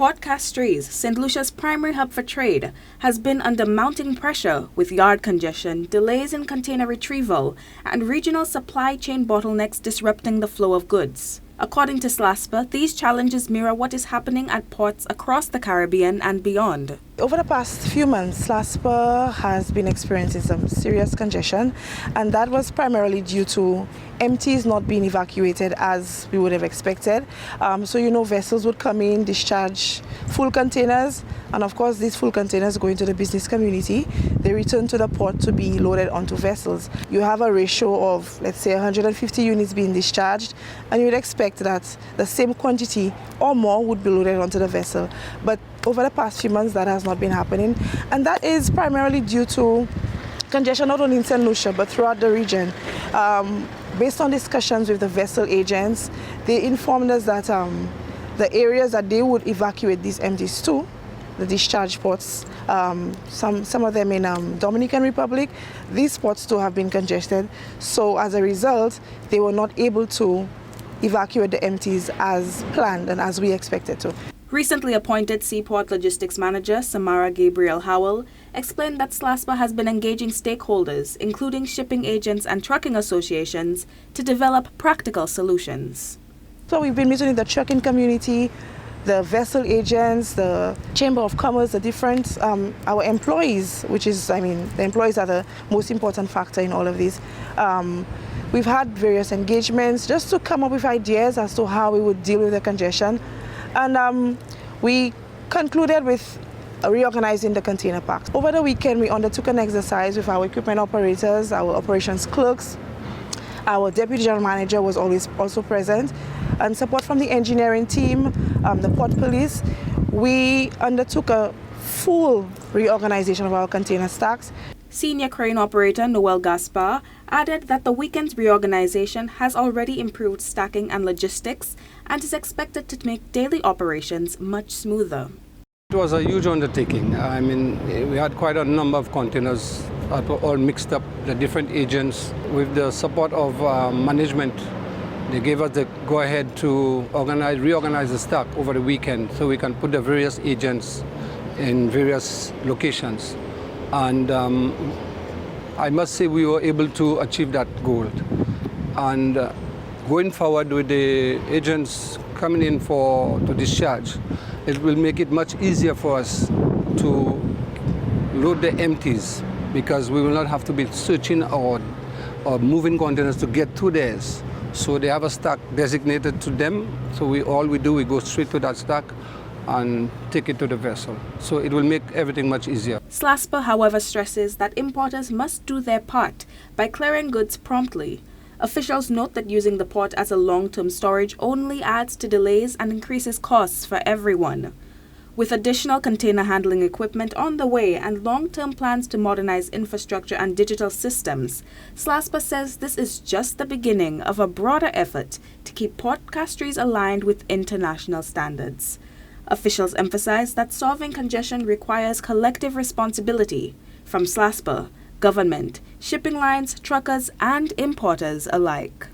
Port Castries, St. Lucia's primary hub for trade, has been under mounting pressure with yard congestion, delays in container retrieval, and regional supply chain bottlenecks disrupting the flow of goods. According to Slaspa, these challenges mirror what is happening at ports across the Caribbean and beyond. Over the past few months, Slaspa has been experiencing some serious congestion, and that was primarily due to empties not being evacuated as we would have expected. Vessels would come in, discharge full containers, and of course these full containers go into the business community. They return to the port to be loaded onto vessels. You have a ratio of, let's say, 150 units being discharged, and you would expect that the same quantity or more would be loaded onto the vessel. But over the past few months, that has not been happening, and that is primarily due to congestion not only in St. Lucia but throughout the region. Based on discussions with the vessel agents, they informed us that the areas that they would evacuate these empties to, the discharge ports, some of them in Dominican Republic, these ports too have been congested. So as a result, they were not able to evacuate the empties as planned and as we expected to. Recently appointed Seaport Logistics Manager Samara Gabriel Howell explained that Slaspa has been engaging stakeholders, including shipping agents and trucking associations, to develop practical solutions. So we've been meeting with the trucking community, the vessel agents, the Chamber of Commerce, the different, our employees, the employees are the most important factor in all of this. We've had various engagements just to come up with ideas as to how we would deal with the congestion. And we concluded with reorganizing the container parks. Over the weekend, we undertook an exercise with our equipment operators, our operations clerks. Our deputy general manager was also present, and support from the engineering team, the port police. We undertook a full reorganization of our container stacks. Senior crane operator Noel Gaspar added that the weekend's reorganization has already improved stacking and logistics and is expected to make daily operations much smoother. It was a huge undertaking. We had quite a number of containers that were all mixed up, the different agents. With the support of management, they gave us the go-ahead to reorganize the stack over the weekend so we can put the various agents in various locations. And I must say we were able to achieve that goal. And going forward with the agents coming in to discharge, it will make it much easier for us to load the empties, because we will not have to be searching or moving containers to get to theirs. So they have a stack designated to them. So we go straight to that stack and take it to the vessel. So it will make everything much easier. Slaspa, however, stresses that importers must do their part by clearing goods promptly. Officials note that using the port as a long-term storage only adds to delays and increases costs for everyone. With additional container handling equipment on the way and long-term plans to modernize infrastructure and digital systems, Slaspa says this is just the beginning of a broader effort to keep Port Castries aligned with international standards. Officials emphasize that solving congestion requires collective responsibility from Slaspa, government, shipping lines, truckers, and importers alike.